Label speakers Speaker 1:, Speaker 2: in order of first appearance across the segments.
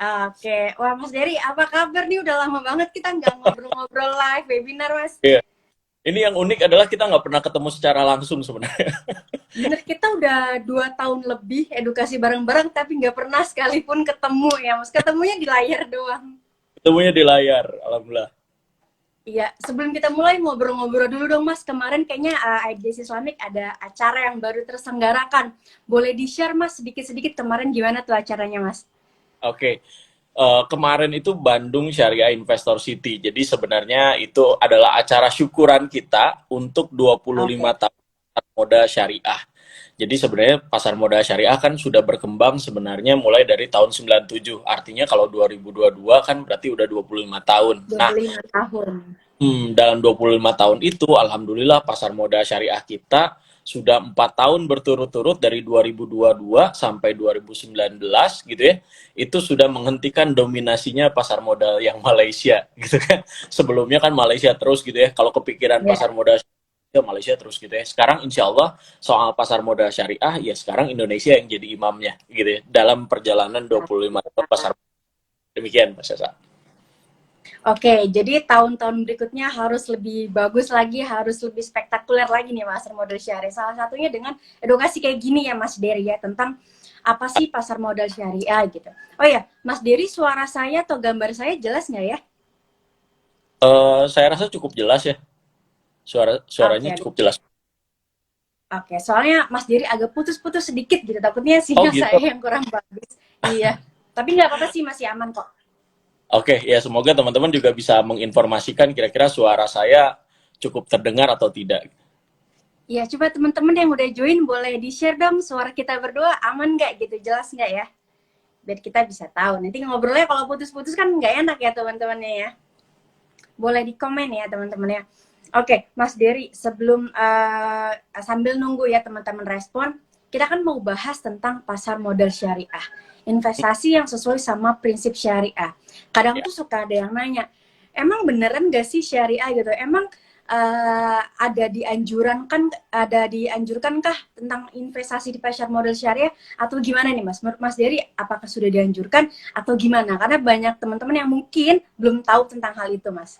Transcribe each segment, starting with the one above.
Speaker 1: Oke, wah Mas Dery, apa kabar nih? Udah lama banget kita nggak ngobrol-ngobrol live webinar, Mas.
Speaker 2: Iya. Ini yang unik adalah kita nggak pernah ketemu secara langsung sebenarnya.
Speaker 1: Bener, kita udah 2 tahun lebih edukasi bareng-bareng, tapi nggak pernah sekalipun ketemu ya, Mas. Ketemunya di layar doang.
Speaker 2: Ketemunya di layar, alhamdulillah.
Speaker 1: Iya, sebelum kita mulai ngobrol-ngobrol dulu dong, Mas. Kemarin kayaknya IDC Islamic ada acara yang baru terselenggarakan. Boleh di-share, Mas, sedikit-sedikit kemarin gimana tuh acaranya, Mas?
Speaker 2: Oke. Kemarin itu Bandung Syariah Investor City. Jadi sebenarnya itu adalah acara syukuran kita untuk 25
Speaker 1: Oke.
Speaker 2: tahun pasar modal syariah. Jadi sebenarnya pasar modal syariah kan sudah berkembang sebenarnya mulai dari tahun 97. Artinya kalau 2022 kan berarti udah 25 tahun.
Speaker 1: dua
Speaker 2: Nah,
Speaker 1: puluh lima tahun.
Speaker 2: Dalam 25 tahun itu, alhamdulillah pasar modal syariah kita sudah 4 tahun berturut-turut dari 2022 sampai 2019 gitu ya, itu sudah menghentikan dominasinya pasar modal yang Malaysia gitu kan. Sebelumnya kan Malaysia terus gitu ya, kalau kepikiran
Speaker 1: Ya.
Speaker 2: pasar modal syariah, Malaysia terus gitu ya. Sekarang insya Allah soal pasar modal syariah, ya sekarang Indonesia yang jadi imamnya gitu ya, dalam perjalanan 25 tahun pasar. Demikian Mas Sasa.
Speaker 1: Oke, jadi tahun-tahun berikutnya harus lebih bagus lagi, harus lebih spektakuler lagi nih Mas modal syariah. Salah satunya dengan edukasi kayak gini ya Mas Dery ya, tentang apa sih pasar modal syariah gitu. Oh ya, Mas Dery, suara saya atau gambar saya jelas nggak ya?
Speaker 2: Saya rasa cukup jelas ya. Suaranya
Speaker 1: Oke,
Speaker 2: cukup jelas.
Speaker 1: oke. Soalnya Mas Dery agak putus-putus sedikit gitu, takutnya
Speaker 2: Oh
Speaker 1: sinyal
Speaker 2: gitu.
Speaker 1: saya yang kurang bagus. Iya, tapi nggak apa-apa sih, masih aman kok.
Speaker 2: Oke, ya semoga teman-teman juga bisa menginformasikan kira-kira suara saya cukup terdengar atau tidak.
Speaker 1: Iya, coba teman-teman yang udah join boleh di-share dong suara kita berdua aman nggak gitu, jelas nggak ya? Biar kita bisa tahu. Nanti ngobrolnya kalau putus-putus kan nggak enak ya teman-temannya ya. Boleh di komen ya teman-temannya. Oke, Mas Dery, sebelum sambil nunggu ya teman-teman respon, kita kan mau bahas tentang pasar modal syariah, investasi yang sesuai sama prinsip syariah. Kadang
Speaker 2: Ya.
Speaker 1: tuh suka ada yang nanya, emang beneran gak sih syariah gitu? Emang ada dianjurkankah tentang investasi di pasar modal syariah atau gimana nih Mas? Menurut Mas Dery, apakah sudah dianjurkan atau gimana? Karena banyak teman-teman yang mungkin belum tahu tentang hal itu, Mas.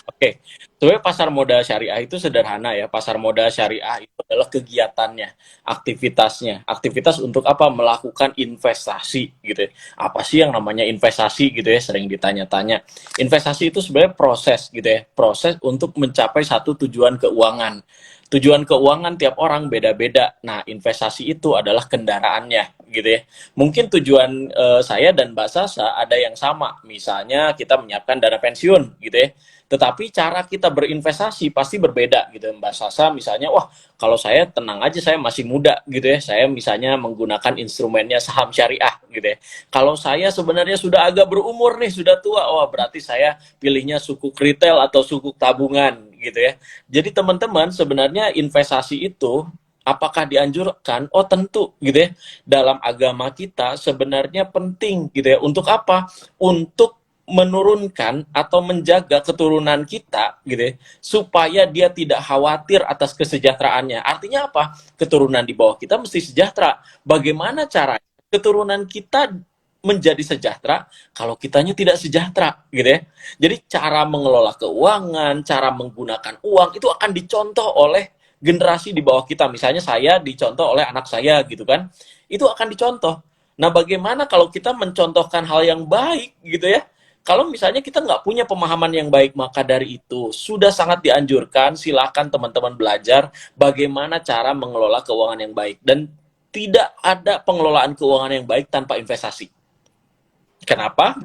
Speaker 2: Oke, sebenarnya pasar modal syariah itu sederhana ya. Pasar modal syariah itu adalah kegiatannya, aktivitasnya. Aktivitas untuk apa? Melakukan investasi gitu ya. Apa sih yang namanya investasi gitu ya? Sering ditanya-tanya. Investasi itu sebenarnya proses gitu ya. Proses untuk mencapai satu tujuan keuangan. Tujuan keuangan tiap orang beda-beda. Nah, investasi itu adalah kendaraannya gitu ya. Mungkin tujuan saya dan Mbak Sasa ada yang sama. Misalnya kita menyiapkan dana pensiun gitu ya, tetapi cara kita berinvestasi pasti berbeda gitu. Mbak Sasa misalnya, wah kalau saya tenang aja, saya masih muda gitu ya, saya misalnya menggunakan instrumennya saham syariah gitu ya. Kalau saya sebenarnya sudah agak berumur nih, sudah tua, wah berarti saya pilihnya sukuk retail atau sukuk tabungan gitu ya. Jadi teman-teman sebenarnya investasi itu apakah dianjurkan? Oh tentu gitu ya. Dalam agama kita sebenarnya penting gitu ya. Untuk apa? Untuk menurunkan atau menjaga keturunan kita gitu ya, supaya dia tidak khawatir atas kesejahteraannya. Artinya apa? Keturunan di bawah kita mesti sejahtera. Bagaimana cara keturunan kita menjadi sejahtera kalau kitanya tidak sejahtera gitu ya. Jadi cara mengelola keuangan, cara menggunakan uang itu akan dicontoh oleh generasi di bawah kita. Misalnya saya dicontoh oleh anak saya gitu kan. Itu akan dicontoh. Nah, bagaimana kalau kita mencontohkan hal yang baik gitu ya? Kalau misalnya kita nggak punya pemahaman yang baik, maka dari itu sudah sangat dianjurkan, silakan teman-teman belajar bagaimana cara mengelola keuangan yang baik. Dan tidak ada pengelolaan keuangan yang baik tanpa investasi. Kenapa?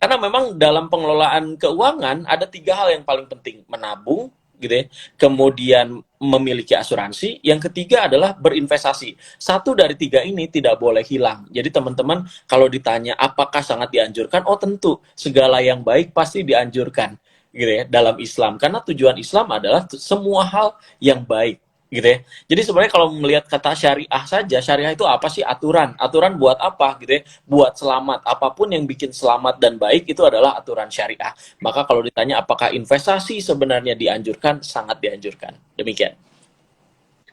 Speaker 2: Karena memang dalam pengelolaan keuangan ada 3 hal yang paling penting. Menabung, gitu ya. Kemudian memiliki asuransi. Yang ketiga adalah berinvestasi. Satu dari 3 ini tidak boleh hilang. Jadi teman-teman kalau ditanya apakah sangat dianjurkan? Oh tentu, segala yang baik pasti dianjurkan. Gitu ya, dalam Islam. Karena tujuan Islam adalah semua hal yang baik gitu ya. Jadi sebenarnya kalau melihat kata syariah saja, syariah itu apa sih? Aturan. Aturan buat apa gitu ya? Buat selamat. Apapun yang bikin selamat dan baik itu adalah aturan syariah. Maka kalau ditanya apakah investasi sebenarnya dianjurkan, sangat dianjurkan. Demikian.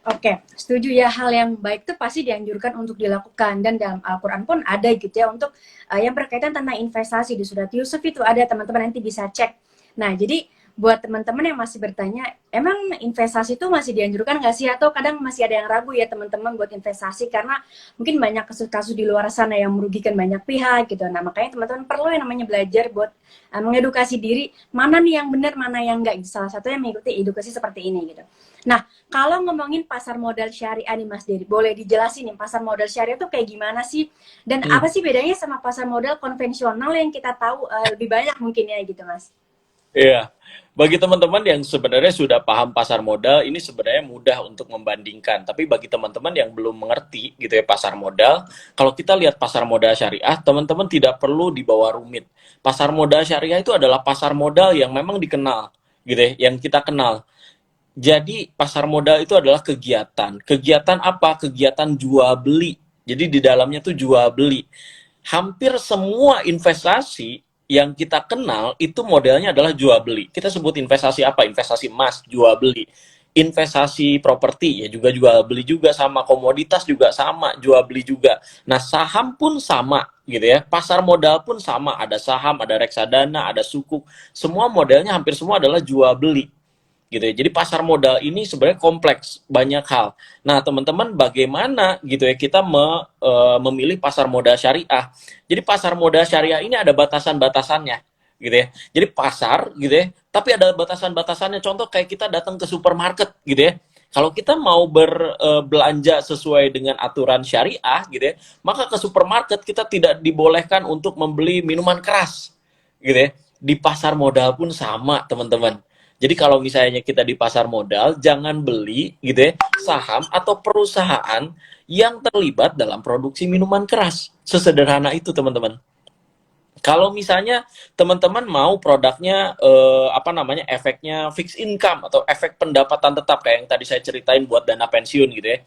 Speaker 1: Oke, setuju ya, hal yang baik itu pasti dianjurkan untuk dilakukan, dan dalam Al-Quran pun ada gitu ya untuk yang berkaitan tentang investasi. Di surat Yusuf itu ada, teman-teman nanti bisa cek. Nah, jadi buat teman-teman yang masih bertanya, emang investasi itu masih dianjurkan nggak sih? Atau kadang masih ada yang ragu ya teman-teman buat investasi, karena mungkin banyak kasus-kasus di luar sana yang merugikan banyak pihak gitu. Nah, makanya teman-teman perlu yang namanya belajar buat mengedukasi diri, mana nih yang benar, mana yang enggak. Salah satunya mengikuti edukasi seperti ini gitu. Nah, kalau ngomongin pasar modal syariah nih Mas Dery, boleh dijelasin nih pasar modal syariah itu kayak gimana sih? Dan
Speaker 2: Hmm.
Speaker 1: apa sih bedanya sama pasar modal konvensional yang kita tahu lebih banyak mungkin ya gitu Mas?
Speaker 2: Iya, bagi teman-teman yang sebenarnya sudah paham pasar modal, ini sebenarnya mudah untuk membandingkan. Tapi bagi teman-teman yang belum mengerti gitu ya pasar modal, kalau kita lihat pasar modal syariah, teman-teman tidak perlu dibawa rumit. Pasar modal syariah itu adalah pasar modal yang memang dikenal, gitu ya, yang kita kenal. Jadi pasar modal itu adalah kegiatan. Kegiatan apa? Kegiatan jual beli. Jadi di dalamnya tuh jual beli. Hampir semua investasi yang kita kenal itu modelnya adalah jual beli. Kita sebut investasi apa? Investasi emas, jual beli. Investasi properti ya juga jual beli juga, sama komoditas juga sama, jual beli juga. Nah, saham pun sama gitu ya. Pasar modal pun sama, ada saham, ada reksadana, ada sukuk. Semua modelnya hampir semua adalah jual beli gitu ya. Jadi pasar modal ini sebenarnya kompleks, banyak hal. Nah, teman-teman, bagaimana gitu ya kita memilih pasar modal syariah? Jadi pasar modal syariah ini ada batasan-batasannya, gitu ya. Jadi pasar, gitu ya, tapi ada batasan-batasannya. Contoh kayak kita datang ke supermarket, gitu ya. Kalau kita mau berbelanja sesuai dengan aturan syariah, gitu ya, maka ke supermarket kita tidak dibolehkan untuk membeli minuman keras, gitu ya. Di pasar modal pun sama, teman-teman. Jadi kalau misalnya kita di pasar modal, jangan beli gitu ya, saham atau perusahaan yang terlibat dalam produksi minuman keras. Sesederhana itu, teman-teman. Kalau misalnya teman-teman mau produknya apa namanya, efeknya fixed income atau efek pendapatan tetap kayak yang tadi saya ceritain buat dana pensiun gitu ya,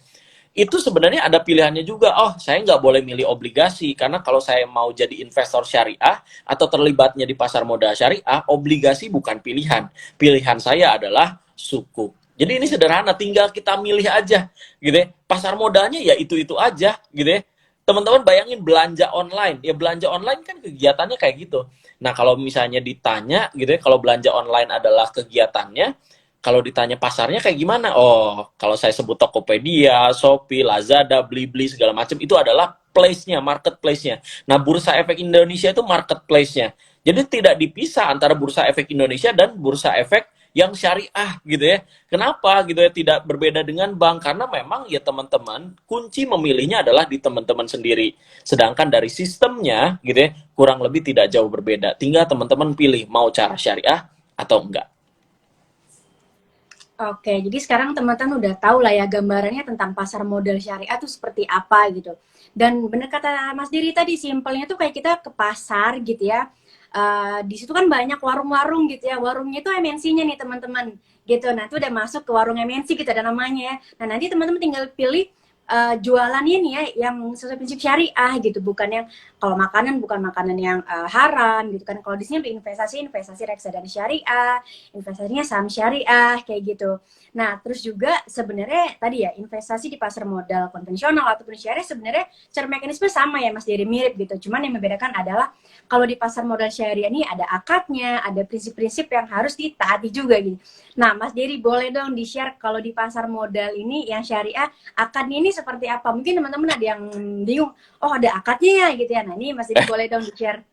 Speaker 2: itu sebenarnya ada pilihannya juga. Oh, saya nggak boleh milih obligasi, karena kalau saya mau jadi investor syariah atau terlibatnya di pasar modal syariah, obligasi bukan pilihan. Pilihan saya adalah sukuk. Jadi ini sederhana, tinggal kita milih aja, gitu ya. Pasar modalnya ya itu aja, gitu ya. Teman-teman bayangin belanja online, ya belanja online kan kegiatannya kayak gitu. Nah, kalau misalnya ditanya, gitu ya, kalau belanja online adalah kegiatannya, kalau ditanya pasarnya kayak gimana? Oh, kalau saya sebut Tokopedia, Shopee, Lazada, Blibli, segala macam, itu adalah place-nya, marketplace-nya. Nah, Bursa Efek Indonesia itu marketplace-nya. Jadi tidak dipisah antara Bursa Efek Indonesia dan Bursa Efek yang syariah gitu ya. Kenapa gitu ya tidak berbeda dengan bank? Karena memang ya teman-teman, kunci memilihnya adalah di teman-teman sendiri. Sedangkan dari sistemnya gitu ya, kurang lebih tidak jauh berbeda. Tinggal teman-teman pilih mau cara syariah atau enggak.
Speaker 1: Oke, jadi sekarang teman-teman udah tahu lah ya gambarannya tentang pasar modal syariah itu seperti apa gitu. Dan bener kata Mas Diri tadi, simpelnya tuh kayak kita ke pasar gitu ya. Di situ kan banyak warung-warung gitu ya. Warungnya itu MNC-nya nih teman-teman gitu. Nah, itu udah masuk ke warung MNC gitu ada namanya ya. Nah, nanti teman-teman tinggal pilih jualannya nih ya yang sesuai prinsip syariah gitu, bukan yang kalau makanan bukan makanan yang haram gitu kan. Kalau di sini investasi reksadana syariah, investasinya saham syariah kayak gitu. Nah, terus juga sebenarnya tadi ya investasi di pasar modal konvensional ataupun syariah sebenarnya cara mekanisme sama ya Mas, jadi mirip gitu. Cuman yang membedakan adalah kalau di pasar modal syariah ini ada akadnya, ada prinsip-prinsip yang harus ditaati juga gitu. Nah, Mas Dery boleh dong di-share kalau di pasar modal ini yang syariah akadnya ini seperti apa? Mungkin teman-teman ada yang bingung, oh ada akadnya ya gitu ya. Nah, ini Mas Dery boleh dong di-share.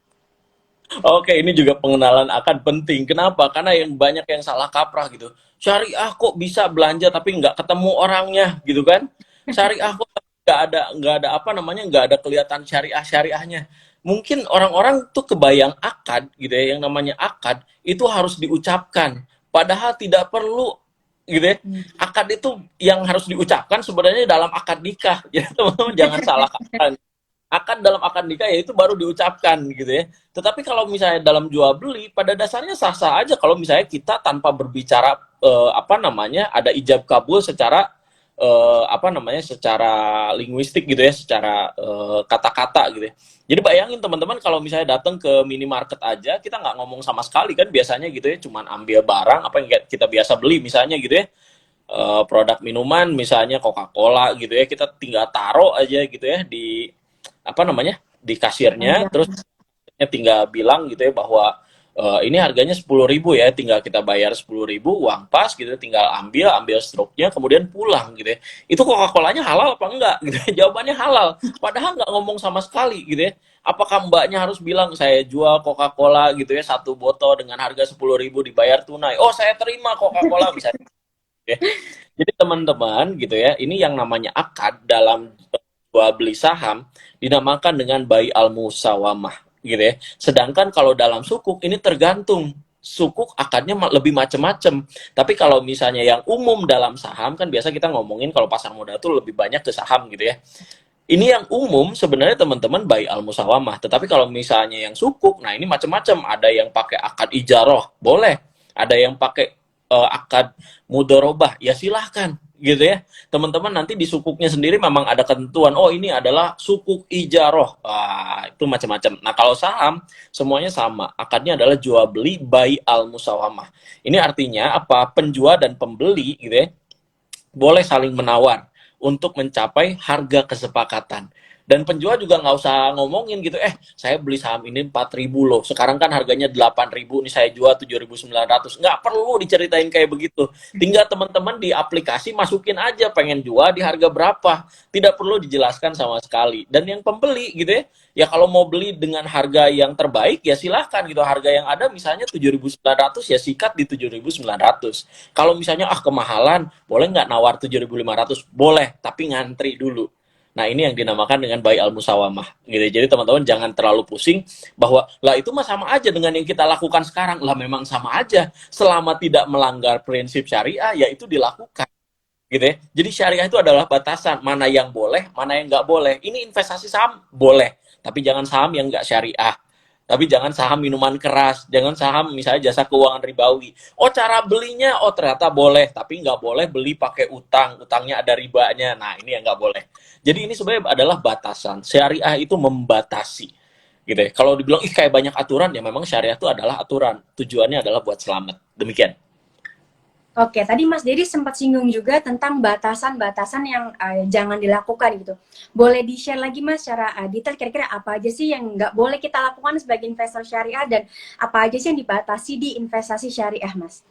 Speaker 2: Oke, ini juga pengenalan akan penting. Kenapa? Karena yang banyak yang salah kaprah gitu. Syariah kok bisa belanja tapi nggak ketemu orangnya gitu kan? Syariah kok nggak ada apa namanya, nggak ada kelihatan syariahnya. Mungkin orang-orang tuh kebayang akad gitu ya, yang namanya akad itu harus diucapkan. Padahal tidak perlu gitu ya. Akad itu yang harus diucapkan sebenarnya dalam akad nikah. Jadi teman-teman jangan salah kaprah. Akad dalam akad nikah ya itu baru diucapkan gitu ya. Tetapi kalau misalnya dalam jual beli pada dasarnya sah-sah aja kalau misalnya kita tanpa berbicara apa namanya ada ijab kabul secara apa namanya secara linguistik gitu ya, secara kata-kata gitu ya. Jadi bayangin teman-teman kalau misalnya datang ke minimarket aja kita nggak ngomong sama sekali kan biasanya gitu ya, cuman ambil barang apa yang kita biasa beli misalnya gitu ya. produk minuman misalnya Coca-Cola gitu ya, kita tinggal taruh aja gitu ya di apa namanya, di kasirnya, terus
Speaker 1: Panjang.
Speaker 2: tinggal bilang gitu ya bahwa ini harganya 10.000 ya, tinggal kita bayar 10.000 uang pas gitu, tinggal ambil struknya kemudian pulang gitu ya. Itu Coca-Colanya halal apa enggak gitu ya? Jawabannya halal, padahal nggak ngomong sama sekali gitu ya. Apakah mbaknya harus bilang saya jual Coca-Cola gitu ya, satu botol dengan harga 10.000 dibayar tunai, oh saya terima Coca-Cola misalnya ya. Jadi teman-teman gitu ya, ini yang namanya akad dalam jual beli saham dinamakan dengan bai al musawamah gitu ya. Sedangkan kalau dalam sukuk ini tergantung, sukuk akadnya lebih macam-macam. Tapi kalau misalnya yang umum dalam saham kan biasa kita ngomongin kalau pasar modal tuh lebih banyak ke saham gitu ya. Ini yang umum sebenarnya teman-teman bai al musawamah. Tetapi kalau misalnya yang sukuk, nah ini macam-macam. Ada yang pakai akad ijaroh, boleh. Ada yang pakai akad mudorobah, ya silahkan gitu ya. Teman-teman nanti di sukuknya sendiri memang ada ketentuan. Oh ini adalah sukuk ijaroh. Wah itu macam-macam. Nah kalau saham semuanya sama. Akadnya adalah jual beli bai al musawamah. Ini artinya apa? Penjual dan pembeli gitu ya boleh saling menawar untuk mencapai harga kesepakatan. Dan penjual juga nggak usah ngomongin gitu, saya beli saham ini 4.000 loh, sekarang kan harganya 8.000, ini saya jual 7.900. Nggak perlu diceritain kayak begitu. Tinggal teman-teman di aplikasi masukin aja pengen jual di harga berapa. Tidak perlu dijelaskan sama sekali. Dan yang pembeli gitu ya kalau mau beli dengan harga yang terbaik ya silahkan gitu. Harga yang ada misalnya 7.900 ya sikat di 7.900. Kalau misalnya kemahalan, boleh nggak nawar 7.500? Boleh, tapi ngantri dulu. Nah ini yang dinamakan dengan bai al musawamah gitu. Jadi teman-teman jangan terlalu pusing bahwa lah itu mah sama aja dengan yang kita lakukan sekarang. Lah memang sama aja, selama tidak melanggar prinsip syariah ya itu dilakukan gitu ya. Jadi syariah itu adalah batasan mana yang boleh, mana yang nggak boleh. Ini investasi saham boleh, tapi jangan saham yang nggak syariah. Tapi jangan saham minuman keras, jangan saham misalnya jasa keuangan ribawi. Oh cara belinya, oh ternyata boleh, tapi nggak boleh beli pakai utang, utangnya ada ribanya. Nah ini yang nggak boleh. Jadi ini sebenarnya adalah batasan. Syariah itu membatasi, gitu ya. Kalau dibilang kayak banyak aturan, ya memang syariah itu adalah aturan. Tujuannya adalah buat selamat. Demikian.
Speaker 1: Oke, tadi Mas Dedi sempat singgung juga tentang batasan-batasan yang jangan dilakukan gitu. Boleh di-share lagi Mas secara detail kira-kira apa aja sih yang nggak boleh kita lakukan sebagai investor syariah dan apa aja sih yang dibatasi di investasi syariah Mas?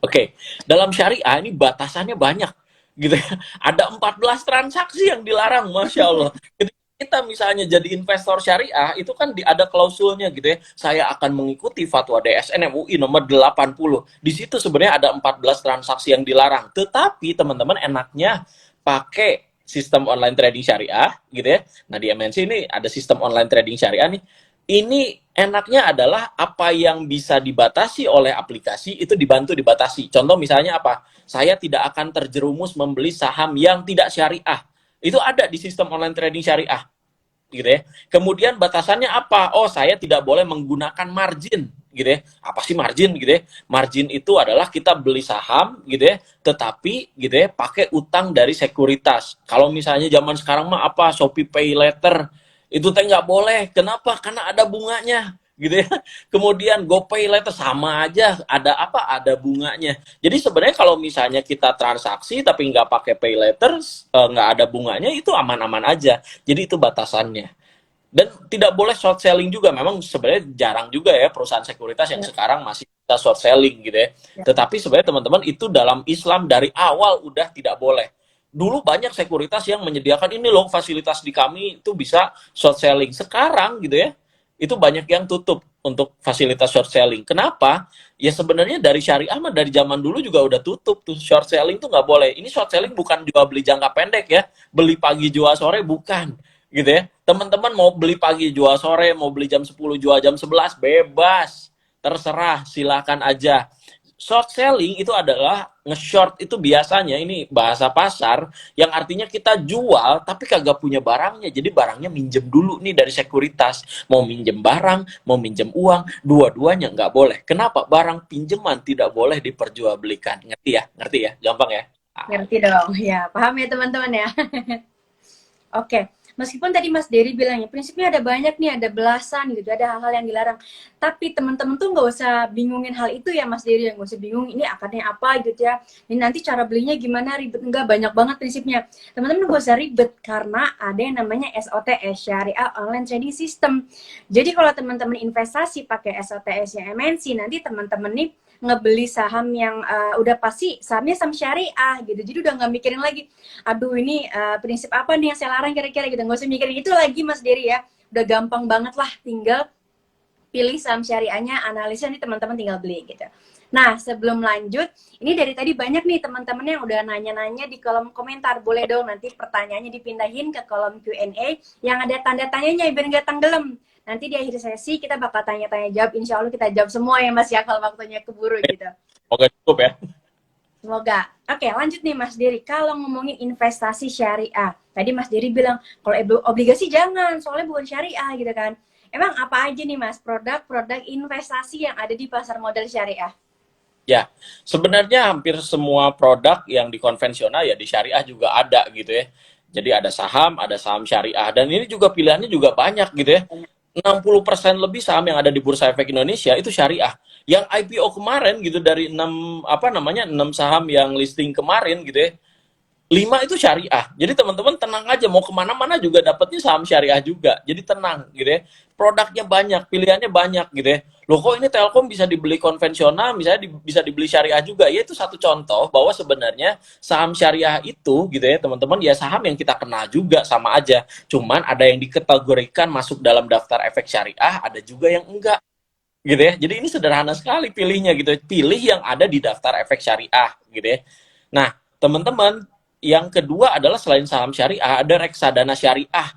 Speaker 2: Oke, dalam syariah ini batasannya banyak gitu ya. Ada 14 transaksi yang dilarang, Masya Allah. Ketika kita misalnya jadi investor syariah, itu kan ada klausulnya gitu ya. Saya akan mengikuti fatwa DSN MUI nomor 80. Di situ sebenarnya ada 14 transaksi yang dilarang. Tetapi teman-teman enaknya pakai sistem online trading syariah gitu ya. Nah di MNC ini ada sistem online trading syariah nih. Ini enaknya adalah apa yang bisa dibatasi oleh aplikasi itu dibantu dibatasi. Contoh misalnya apa? Saya tidak akan terjerumus membeli saham yang tidak syariah. Itu ada di sistem online trading syariah, gitu ya. Kemudian batasannya apa? Oh, saya tidak boleh menggunakan margin, gitu ya. Apa sih margin, gitu ya? Margin itu adalah kita beli saham, gitu ya, tetapi gitu ya, pakai utang dari sekuritas. Kalau misalnya zaman sekarang mah apa? Shopee Pay Later itu teh nggak boleh. Kenapa? Karena ada bunganya gitu ya. Kemudian GoPay Later sama aja, ada apa? Ada bunganya. Jadi sebenarnya kalau misalnya kita transaksi tapi nggak pakai Pay Later, nggak ada bunganya, itu aman-aman aja. Jadi itu batasannya. Dan tidak boleh short selling juga. Memang sebenarnya jarang juga ya perusahaan sekuritas yang
Speaker 1: Ya,
Speaker 2: sekarang masih bisa short selling gitu ya.
Speaker 1: ya.
Speaker 2: Tetapi sebenarnya teman-teman itu dalam Islam dari awal udah tidak boleh. Dulu banyak sekuritas yang menyediakan ini loh fasilitas di kami itu bisa short selling. Sekarang gitu ya, itu banyak yang tutup untuk fasilitas short selling. Kenapa? Ya sebenarnya dari syariah mah dari zaman dulu juga udah tutup tuh, short selling tuh nggak boleh. Ini short selling bukan jual beli jangka pendek ya, beli pagi jual sore bukan, gitu ya. Teman-teman mau beli pagi jual sore, mau beli jam 10 jual jam 11 bebas, terserah, silakan aja. Short selling itu adalah nge-short itu biasanya ini bahasa pasar yang artinya kita jual tapi kagak punya barangnya. Jadi barangnya minjem dulu nih dari sekuritas. Mau minjem barang, mau minjem uang, dua-duanya nggak boleh. Kenapa? Barang pinjaman tidak boleh diperjualbelikan. Ngerti ya? Ngerti ya? Gampang ya?
Speaker 1: Ngerti dong. Ya, paham ya teman-teman ya. Oke. Meskipun tadi Mas Dery bilang ya, prinsipnya ada banyak nih, ada belasan gitu, ada hal-hal yang dilarang. Tapi teman-teman tuh nggak usah bingungin hal itu ya Mas Dery, nggak usah bingung ini akadnya apa gitu ya. Ini nanti cara belinya gimana, ribet enggak, banyak banget prinsipnya. Teman-teman nggak usah ribet karena ada yang namanya SOTS, Syariah Online Trading System. Jadi kalau teman-teman investasi pakai SOTS yang MNC, nanti teman-teman nih ngebeli saham yang udah pasti sahamnya saham syariah gitu. Jadi udah nggak mikirin lagi, aduh ini prinsip apa nih yang saya larang kira-kira gitu. Nggak usah mikirin itu lagi Mas Dery ya. Udah gampang banget lah, tinggal pilih saham syariahnya, analisnya nih teman-teman tinggal beli gitu. Nah, sebelum lanjut, ini dari tadi banyak nih teman-teman yang udah nanya-nanya di kolom komentar. Boleh dong nanti pertanyaannya dipindahin ke kolom Q&A yang ada tanda tanyanya biar nggak tenggelam. Nanti di akhir sesi kita bakal tanya-tanya jawab. Insya Allah kita jawab semua ya Mas ya kalau waktunya keburu gitu.
Speaker 2: Oke, cukup ya.
Speaker 1: Semoga. Oke, lanjut nih Mas Dery. Kalau ngomongin investasi syariah, tadi Mas Dery bilang kalau obligasi jangan, soalnya bukan syariah gitu kan. Emang apa aja nih Mas produk-produk investasi yang ada di pasar modal syariah?
Speaker 2: Ya, sebenarnya hampir semua produk yang di konvensional ya di syariah juga ada gitu ya. Jadi ada saham syariah dan ini juga pilihannya juga banyak gitu ya. 60% lebih saham yang ada di Bursa Efek Indonesia itu syariah. Yang IPO kemarin gitu dari 6 apa namanya 6 saham yang listing kemarin gitu ya. 5 itu syariah. Jadi teman-teman tenang aja mau kemana-mana juga dapatnya saham syariah juga. Jadi tenang gitu ya. Produknya banyak, pilihannya banyak gitu ya. Loh kok ini Telkom bisa dibeli konvensional, misalnya bisa dibeli syariah juga. Ya itu satu contoh bahwa sebenarnya saham syariah itu gitu ya teman-teman ya saham yang kita kenal juga sama aja. Cuman ada yang dikategorikan masuk dalam daftar efek syariah, ada juga yang enggak gitu ya. Jadi ini sederhana sekali pilihnya gitu. Pilih yang ada di daftar efek syariah gitu ya. Nah, teman-teman, yang kedua adalah selain saham syariah, ada reksadana syariah.